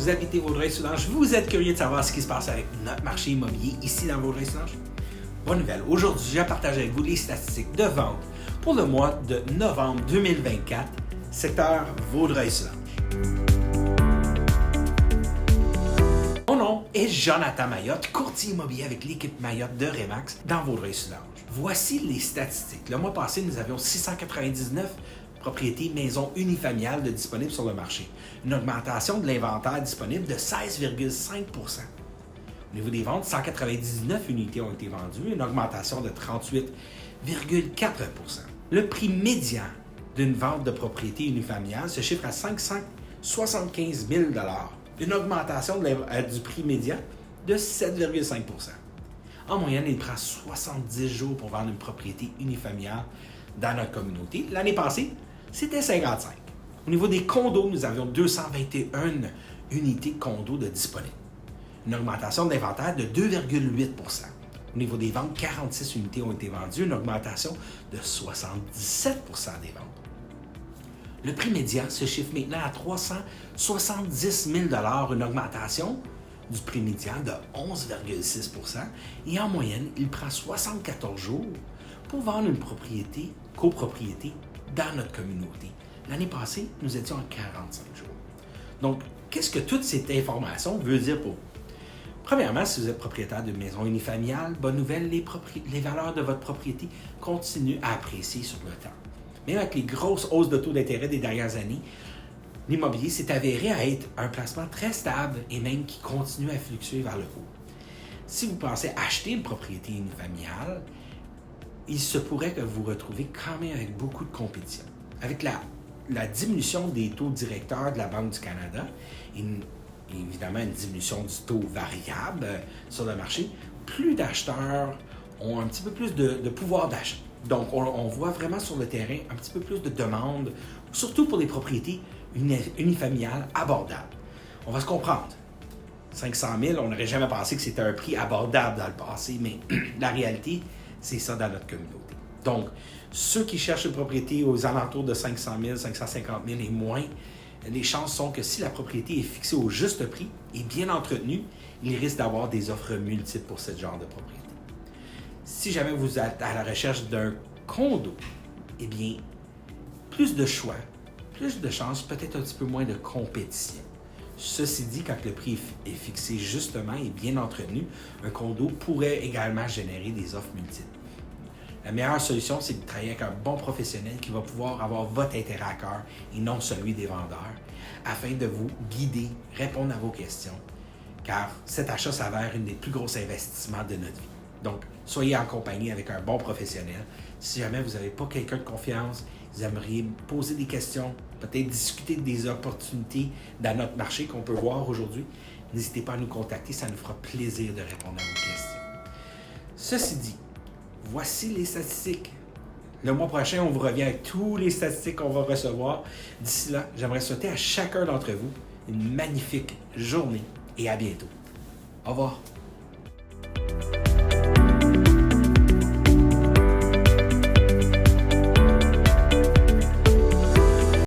vous habitez Vaudreuil-Soulanges, vous êtes curieux de savoir ce qui se passe avec notre marché immobilier ici dans Vaudreuil-Soulanges? Bonne nouvelle, aujourd'hui, je partage avec vous les statistiques de vente pour le mois de novembre 2024, secteur Vaudreuil-Soulanges. Mon nom est Jonathan Mayotte, courtier immobilier avec l'équipe Mayotte de Remax dans Vaudreuil-Soulanges. Voici les statistiques. Le mois passé, nous avions 699 propriétés maisons unifamiliales disponibles sur le marché. Une augmentation de l'inventaire disponible de 16,5 %. Au niveau des ventes, 199 unités ont été vendues, une augmentation de 38,4 %. Le prix médian d'une vente de propriété unifamiliale se chiffre à 575 000 $, une augmentation du prix médian de 7,5 %. En moyenne, il prend 70 jours pour vendre une propriété unifamiliale dans notre communauté. L'année passée, c'était 55. Au niveau des condos, nous avions 221 unités de condos de disponibles. Une augmentation d'inventaire de 2,8 %. Au niveau des ventes, 46 unités ont été vendues, une augmentation de 77 % des ventes. Le prix médian se chiffre maintenant à 370 000 $, une augmentation du prix médian de 11,6 % et en moyenne, il prend 74 jours pour vendre une copropriété dans notre communauté. L'année passée, nous étions à 45 jours. Donc, qu'est-ce que toute cette information veut dire pour vous? Premièrement, si vous êtes propriétaire d'une maison unifamiliale, bonne nouvelle, les valeurs de votre propriété continuent à apprécier sur le temps. Même avec les grosses hausses de taux d'intérêt des dernières années, l'immobilier s'est avéré à être un placement très stable et même qui continue à fluctuer vers le haut. Si vous pensez acheter une propriété unifamiliale, il se pourrait que vous vous retrouviez quand même avec beaucoup de compétition. Avec la diminution des taux directeurs de la Banque du Canada et évidemment une diminution du taux variable sur le marché, plus d'acheteurs ont un petit peu plus de pouvoir d'achat. Donc, on voit vraiment sur le terrain un petit peu plus de demandes, surtout pour les propriétés unifamiliales abordables. On va se comprendre. 500 000, on n'aurait jamais pensé que c'était un prix abordable dans le passé, mais la réalité, c'est ça dans notre communauté. Donc, ceux qui cherchent une propriété aux alentours de 500 000, 550 000 et moins, les chances sont que si la propriété est fixée au juste prix et bien entretenue, il risque d'avoir des offres multiples pour ce genre de propriété. Si jamais vous êtes à la recherche d'un condo, eh bien, plus de choix, plus de chances, peut-être un petit peu moins de compétition. Ceci dit, quand le prix est fixé justement et bien entretenu, un condo pourrait également générer des offres multiples. La meilleure solution, c'est de travailler avec un bon professionnel qui va pouvoir avoir votre intérêt à cœur et non celui des vendeurs, afin de vous guider, répondre à vos questions, car cet achat s'avère une des plus gros investissements de notre vie. Donc, soyez accompagné avec un bon professionnel. Si jamais vous n'avez pas quelqu'un de confiance, vous aimeriez poser des questions, peut-être discuter des opportunités dans notre marché qu'on peut voir aujourd'hui, n'hésitez pas à nous contacter, ça nous fera plaisir de répondre à vos questions. Ceci dit, voici les statistiques. Le mois prochain, on vous revient avec tous les statistiques qu'on va recevoir. D'ici là, j'aimerais souhaiter à chacun d'entre vous une magnifique journée et à bientôt. Au revoir.